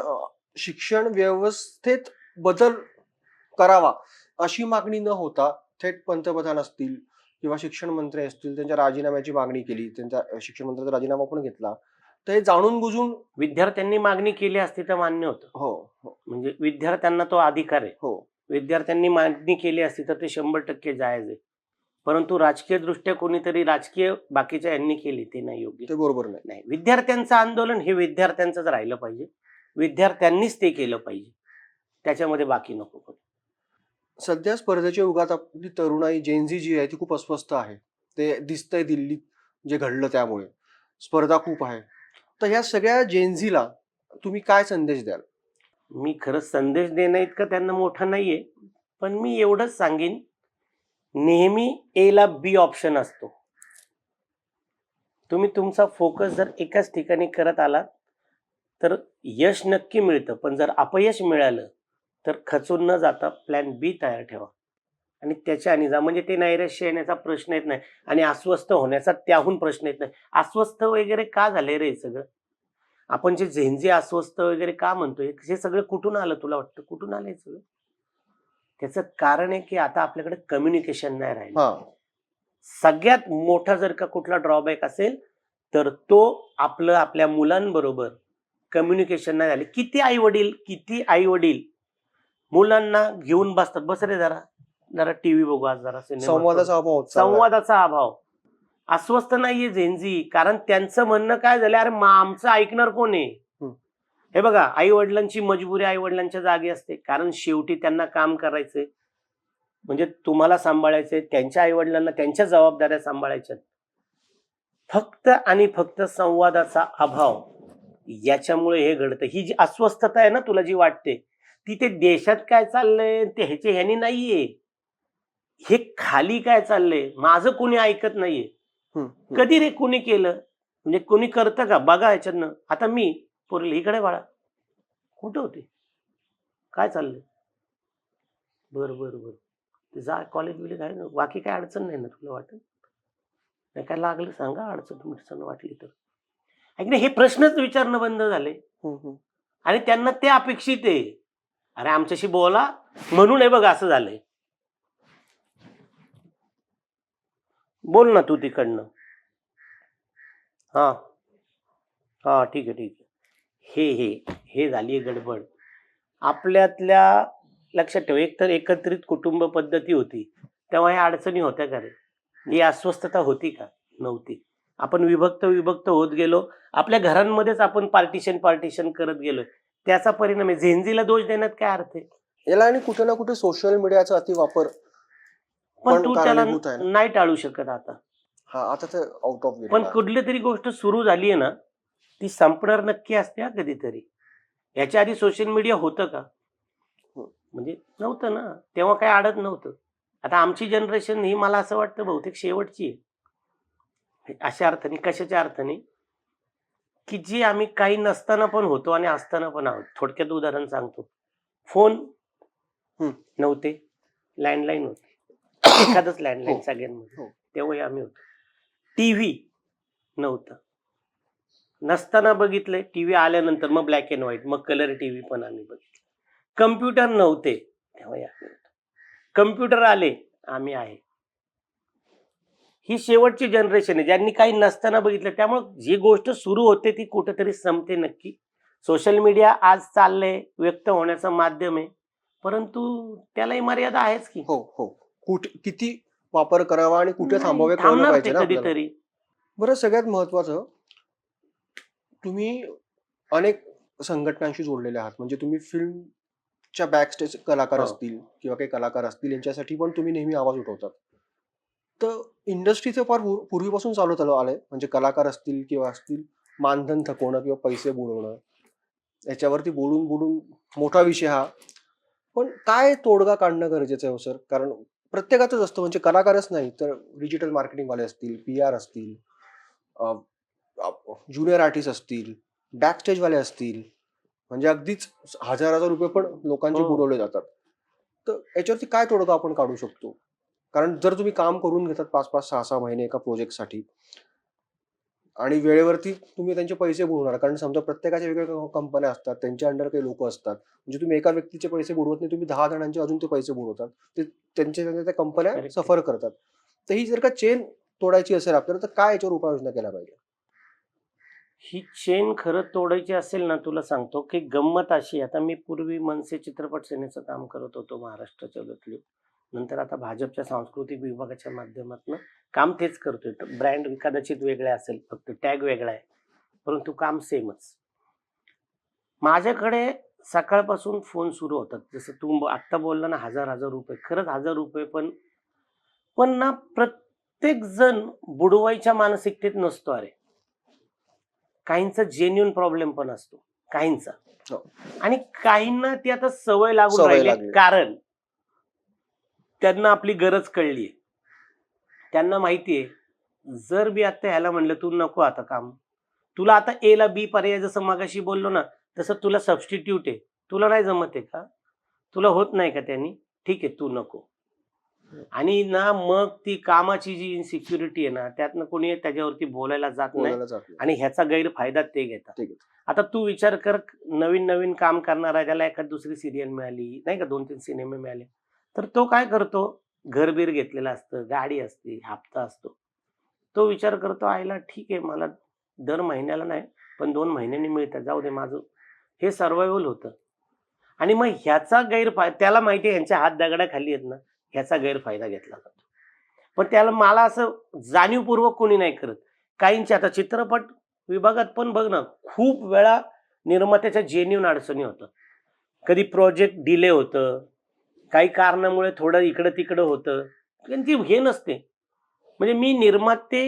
शिक्षण व्यवस्थेत बदल करावा अशी मागणी न होता थेट पंतप्रधान असतील किंवा शिक्षण मंत्री असतील त्यांच्या राजीनाम्याची मागणी केली. त्यांचा शिक्षण मंत्र्याचा राजीनामा पण घेतला. तर हे जाणून बुजून विद्यार्थ्यांनी मागणी केली असती तर मान्य होतं. हो, हो, म्हणजे विद्यार्थ्यांना तो अधिकार आहे. हो. विद्यार्थ्यांनी मागणी केली असती तर ते 100% जायज आहे. परंतु राजकीय दृष्ट्या कोणीतरी राजकीय बाकीच्या यांनी केली, ते नाही योग्य. ते बरोबर नाही. नाही, विद्यार्थ्यांचं आंदोलन हे विद्यार्थ्यांचंच राहिलं पाहिजे. विद्यार्थ्यांनीच ते केलं पाहिजे. त्याच्यामध्ये बाकी नको कोणी. सध्या स्पर्धेच्या युगात आपली तरुणाई जेनझी जी आहे ती खूप अस्वस्थ आहे. ते दिसतंय दिल्लीत जे घडलं त्यामुळे. स्पर्धा खूप आहे. तर ह्या सगळ्या जेनझीला तुम्ही काय संदेश द्याल? मी खरंच संदेश देणं इतकं त्यांना मोठं नाहीये. पण मी एवढंच सांगेन, नेहमी A ला B ऑप्शन असतो. तुम्ही तुमचा फोकस जर एकाच ठिकाणी करत आलात, तर यश नक्की मिळतं. पण जर अपयश मिळालं, तर खचून न जाता प्लॅन B तयार ठेवा. आणि त्याच्याने जा. म्हणजे ते नैराश्य येण्याचा प्रश्न येत नाही. आणि अस्वस्थ होण्याचा त्याहून प्रश्न येत नाही. अस्वस्थ वगैरे का झाले रे हे सगळं? आपण जे झेंझे अस्वस्थ वगैरे का म्हणतोय, हे सगळं कुठून आलं तुला वाटतं? कुठून आलंय सगळं? त्याचं कारण आहे की आता आपल्याकडे कम्युनिकेशन नाही राहिलं. हां. सगळ्यात मोठा जर का कुठला ड्रॉबॅक असेल, तर तो आपल्या मुलांबरोबर कम्युनिकेशन नाही झाले. किती आई वडील मुलांना घेऊन बसतात. बस रे जरा, जरा टीव्ही बघू, आज जरा सिनेमा. संवादाचा अभाव होत चाललाय. संवादाचा अभाव. अस्वस्थ नाहीये झेंझी, कारण त्यांचं म्हणणं काय झालं, अरे आमचं ऐकणार कोण आहे? हं. हे बघा, आई वडिलांची मजबुरी आई वडिलांच्या जागी असते. कारण शेवटी त्यांना काम करायचंय. म्हणजे तुम्हाला सांभाळायचंय, त्यांच्या आई वडिलांना त्यांच्या जबाबदाऱ्या सांभाळायच्या. फक्त आणि फक्त संवादाचा अभाव, याच्यामुळे हे घडतं. ही जी अस्वस्थता आहे ना तुला जी वाटते, ती ते देशात काय चाललंय ते ह्यानी नाहीये. हे खाली काय चाललंय, माझं कोणी ऐकत नाहीये. हं, हं. कधी रे कोणी केलं? म्हणजे कोणी करतं का? बघा ह्याच्यातनं. आता मी पोरीला, इकडे बाळा, कुठं होते? काय चाललंय? बरं बरं बरं. ते जा, कॉलेज बिलेज आहे ना, बाकी काय अडचण नाही ना तुला वाटत? नाही काय लागलं सांगा, अडचण वाटली तर. ऐक ना, हे प्रश्नच विचारणं बंद झाले. हं, हं. आणि त्यांना ते अपेक्षित आहे. अरे आमच्याशी बोला, म्हणून हे बघ असं झालंय. बोल ना तू तिकडनं. हा, हा ठीक आहे ठीक आहे. हे हे हे झाली गडबड आपल्यातल्या. लक्षात ठेव, एक तर एकत्रित कुटुंब पद्धती होती तेव्हा ह्या अडचणी होत्या का रे? ही अस्वस्थता होती का? नव्हती. आपण विभक्त विभक्त होत गेलो. आपल्या घरांमध्येच आपण पार्टिशन पार्टिशन करत गेलोय. त्याचा परिणाम आहे. झेंझीला दोष देण्यात काय अर्थ आहे? याला आणि कुठे ना कुठे सोशल मीडियाचा अतिवापर पण पण तू त्याला कारणीभूत आहे ना. नाही टाळू शकत आता. हा, आता तर आउट ऑफ पण गेलेला आहे. कुठली तरी गोष्ट सुरू झाली आहे ना, ती संपणार नक्की असते हा कधीतरी. याच्या आधी सोशल मीडिया होतं का? हं. म्हणजे नव्हतं ना. तेव्हा काही अडत नव्हतं. आता आमची जनरेशन ही मला असं वाटतं बहुतेक शेवटची आहे. अशा अर्थाने, कशाच्या अर्थाने? की जी आम्ही काही नसताना पण होतो आणि असताना पण आहोत. थोडक्यात उदाहरण सांगतो. फोन हं. नव्हते, लँडलाईन होते. एखादंच लँडलाईन हो. सगळ्यांमध्ये. हो. तेव्हाही आम्ही होतो. टीव्ही नव्हतं. नसताना बघितलंय, टीव्ही आल्यानंतर मग ब्लॅक अँड व्हाईट, मग कलर टीव्ही पण आम्ही बघितले. कम्प्युटर नव्हते, तेव्हाही आम्ही होतो. कम्प्युटर आले, आम्ही आहे. ही शेवटची जनरेशन आहे ज्यांनी काही नसताना बघितलं. त्यामुळे जी गोष्ट सुरू होते ती कुठेतरी संपते नक्की. सोशल मीडिया आज चाललंय, व्यक्त होण्याचं माध्यम आहे, परंतु त्यालाही मर्यादा आहेच की. हो हो. कुठे किती वापर करावा आणि कुठे नाही, थांबावे कळलं थांबणार पाहिजे ते ना आपल्याला. कधीतरी. बरं, सगळ्यात महत्वाचं, तुम्ही अनेक संघटनांशी जोडलेले आहात. म्हणजे तुम्ही फिल्मच्या बॅक स्टेज कलाकार हो. असतील किंवा काही कलाकार असतील, यांच्यासाठी पण तुम्ही नेहमी आवाज उठवतात. तर इंडस्ट्रीचं फार पूर्वीपासून चालत आलंय. म्हणजे कलाकार असतील किंवा असतील, मानधन थकवणं किंवा पैसे बुडवणं, याच्यावरती बोलून बोलून मोठा विषय हा. पण काय तोडगा काढणं गरजेचं आहे हो सर? कारण प्रत्येकाचंच असतं, म्हणजे कलाकारच नाही तर डिजिटल मार्केटिंगवाले असतील, PR असतील, ज्युनियर आर्टिस्ट असतील, बॅक स्टेजवाले असतील, म्हणजे अगदीच हजार हजार रुपये पण लोकांचे हो. बुडवले जातात. तर याच्यावरती काय तोडगा आपण काढू शकतो? कारण जर तुम्ही काम करून घेतात 5-5, 6-6 महिने एका प्रोजेक्टसाठी आणि वेळेवरती तुम्ही त्यांचे पैसे बुडवणार, कारण समजा प्रत्येकाच्या वेगवेगळ्या कंपन्या असतात, त्यांच्या अंडर काही लोक असतात. म्हणजे तुम्ही एका व्यक्तीचे पैसे बुडवत नाही, तुम्ही 10 जणांचे अजून ते पैसे बुडवतात. ते त्यांच्या त्या कंपन्या Correct. सफर करतात. तर ही जर का चेन तोडायची असेल आपल्याला, तर काय याच्यावर उपाययोजना केल्या पाहिजे? ही चेन खरं तोडायची असेल ना, तुला सांगतो की गंमत अशी आहे. आता मी पूर्वी मनसे चित्रपट सेनेचं काम करत होतो महाराष्ट्राच्या वतीने. नंतर आता भाजपच्या सांस्कृतिक विभागाच्या माध्यमातून काम तेच करतोय. ब्रँड कदाचित वेगळा असेल, फक्त टॅग वेगळा आहे, परंतु काम सेमच. माझ्याकडे सकाळपासून फोन सुरू होतात. जसं तू आत्ता बोलला ना, हजार हजार रुपये, खरंच हजार रुपये. पण पण ना, प्रत्येक जण बुडवायच्या मानसिकतेत नसतो अरे. काहींचा जेन्युइन प्रॉब्लेम पण असतो, काहींचा. हो. आणि काहींना ती आता सवय लागून सवय राहिली, लागली. कारण त्यांना आपली गरज कळली. त्यांना माहितीये, जर मी आता ह्याला म्हणलं तू नको आता काम, तुला आता ए ला बी पर्याय, जसं मगाशी बोललो ना, तसं तुला सबस्टिट्यूट आहे, तुला नाही जमत आहे का, तुला होत नाही का त्यांनी, ठीक आहे तू नको. आणि ना मग ती कामाची जी इन्सिक्युरिटी आहे ना, त्यातनं कोणी त्याच्यावरती बोलायला जात नाही बोलायला जात नाही. आणि ह्याचा गैरफायदा ते घेतात. ठीक आहे. आता तू विचार कर, नवीन नवीन काम करणारा, त्याला एखाद दुसरी सिरियल मिळाली नाही का, 2-3 सिनेमे मिळाले, तर तो काय करतो, घरबीर घेतलेलं असतं, गाडी असते, हप्ता असतो. तो विचार करतो, आईला ठीक आहे, मला दर महिन्याला नाही पण 2 महिन्यांनी मिळतात, जाऊ दे, माझं हे सर्व्हायव्हल होतं. आणि मग ह्याचा गैरफायदा, त्याला माहिती आहे ह्यांच्या हात दगडाखाली आहेत ना, ह्याचा गैरफायदा घेतला जातो. पण त्याला, मला असं जाणीवपूर्वक कोणी नाही करत. काहींची आता चित्रपट विभागात पण बघ ना, खूप वेळा निर्मात्याच्या जेन्युइन अडचणी होतं. कधी प्रोजेक्ट डिले होतं, काही कारणामुळे थोडं इकडं तिकडं होतं, त्यांची हे नसते. म्हणजे मी निर्माते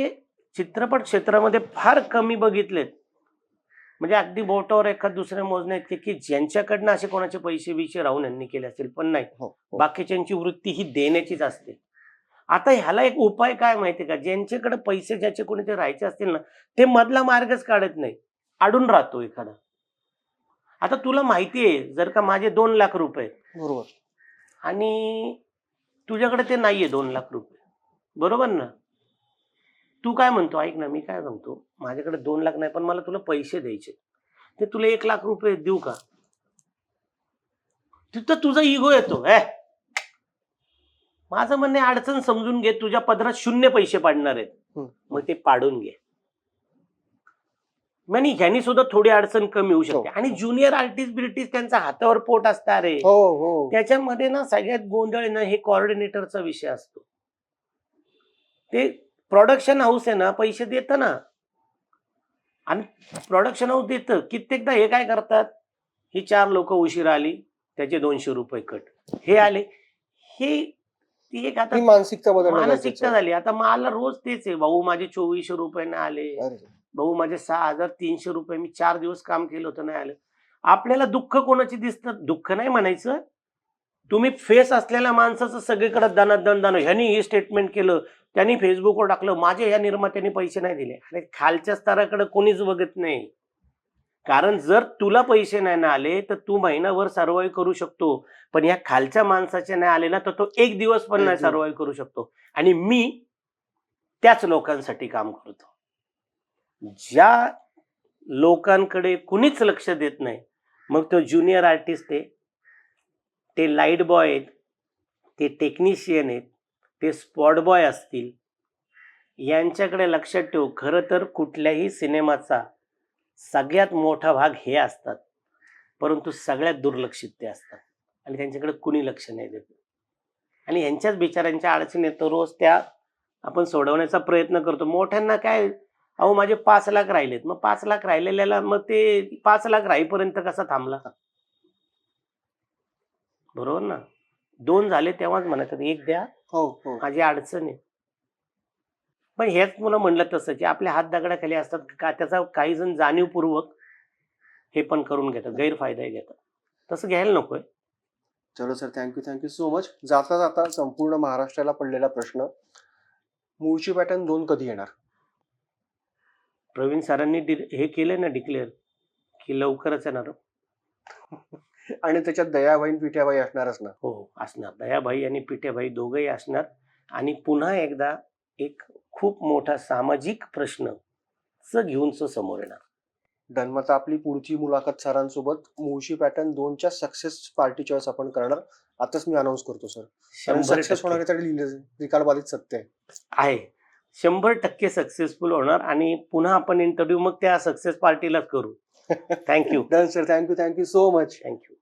चित्रपट क्षेत्रामध्ये फार कमी बघितलेत. म्हणजे अगदी बोटावर एखाद दुसऱ्या मोजण्या इतके, की ज्यांच्याकडनं असे कोणाचे पैसे बिशे राहून यांनी केले असतील, पण नाही. हो, हो. बाकीच्यांची वृत्ती ही देण्याचीच असते. आता ह्याला एक उपाय काय माहितीये का, ज्यांच्याकडे पैसे ज्याचे कोणी ते राहायचे असतील ना, ते मधला मार्गच काढत नाही, अडून राहतो एखादा. आता तुला माहितीये, जर का माझे 2 लाख रुपये बरोबर. आणि तुझ्याकडे ते नाहीये 2 लाख रुपये, बरोबर ना? तू काय म्हणतो, ऐक ना, मी काय म्हणतो, माझ्याकडे 2 लाख नाही पण मला तुला पैसे द्यायचे, ते तुला 1 लाख रुपये देऊ का? तिथं तुझा इगो येतो. माझं म्हणणे, अडचण समजून घे, तुझ्या पदरात 0 पैसे पाडणार आहेत, हं. मग ते पाडून घे. म्हणजे ह्यानी सुद्धा थोडी अडचण कमी होऊ शकते. हो. आणि ज्युनियर आर्टिस्ट बिर्टिस्ट त्यांचा हातावर पोट असणार रे. हो हो त्याच्यामध्ये ना सगळ्यात गोंधळ आहे ना, हे कोऑर्डिनेटरचा विषय असतो. ते प्रोडक्शन हाऊस आहे ना, पैसे देतं ना, आणि प्रोडक्शन हाऊस देतं. कित्येकदा हे काय करतात, ही 4 लोक उशिरा आली, त्याचे 200 रुपये कट. हे आले, हे ती एक आता ही मानसिकता बदलणं गरजेचं मानसिकता आहे. झाली. आता मला रोज तेच आहे, भाऊ माझे 2400 रुपये आले, अरे, भाऊ माझे 6300 रुपये, मी 4 दिवस काम केलं होतं नाही आलं. आपल्याला दुःख कोणाची दिसतं? दुःख नाही म्हणायचं, तुम्ही फेस असलेल्या माणसाचं सगळीकडे दन ह्यानी हे स्टेटमेंट केलं, त्यांनी फेसबुकवर टाकलं, माझ्या या निर्मात्याने पैसे नाही दिले. अरे खालच्या स्तराकडे कोणीच बघत नाही. कारण जर तुला पैसे नाही ना आले तर तू महिनाभर सर्व्हाइव्ह करू शकतो, पण या खालच्या माणसाचे नाही आले ना, तर तो एक दिवस पण नाही सर्व्हाइव्ह करू शकतो. आणि मी त्याच लोकांसाठी काम करतो, ज्या लोकांकडे कुणीच लक्ष देत नाही. मग तो ज्युनियर आर्टिस्ट आहे, ते लाईट बॉय आहेत, ते टेक्निशियन आहेत, ते स्पॉट बॉय असतील, यांच्याकडे लक्षात ठेव. खरं तर कुठल्याही सिनेमाचा सगळ्यात मोठा भाग हे असतात, परंतु सगळ्यात दुर्लक्षित ते असतात आणि त्यांच्याकडे कुणी लक्ष नाही देत. आणि यांच्याच बिचाऱ्यांच्या अडचणी येतो रोज, त्या आपण सोडवण्याचा प्रयत्न करतो. मोठ्यांना काय, अहो माझे 5 लाख राहिलेत, मग 5 लाख राहिलेल्याला मग ते 5 लाख राहीपर्यंत कसा थांबला? बरोबर ना? 2 झाले तेव्हाच म्हणायचं 1 द्या, हो हो माझी अडचण आहे. पण हेच मुलं म्हणलं तसं, की आपल्या हात दगडाखाली असतात का, त्याचा काही जण जाणीवपूर्वक हे पण करून घेतात, गैरफायदाही घेतात. तसं घ्यायला नकोय. चलो सर, थँक्यू सो मच. जाता जाता संपूर्ण महाराष्ट्राला पडलेला प्रश्न, मूळची पॅटर्न 2 कधी येणार? प्रवीण सरांनी हे केलंय ना डिक्लेअर, की लवकरच येणार. आणि त्याच्यात दयाबाई आणि पिठ्याबाई असणारच ना? हो, असणार. दयाभाई आणि पिठेभाई दोघंही असणार. आणि पुन्हा एकदा एक खूप मोठा सामाजिक प्रश्न घेऊन समोर येणार. डन. मग आता आपली पुढची मुलाखत सरांसोबत मुळशी पॅटर्न 2च्या सक्सेस पार्टीच्या वेळेस आपण करणार. आताच मी अनाऊन्स करतो सर. कारण 100% सक्सेस होण्यासाठी निकालबाधित सत्य आहे. आहे. 100% सक्सेसफुल होणार आणि पुन्हा आपण इंटरव्ह्यू मग त्या सक्सेस पार्टीलाच करू. Thank you. Done sir, thank you so much. Thank you.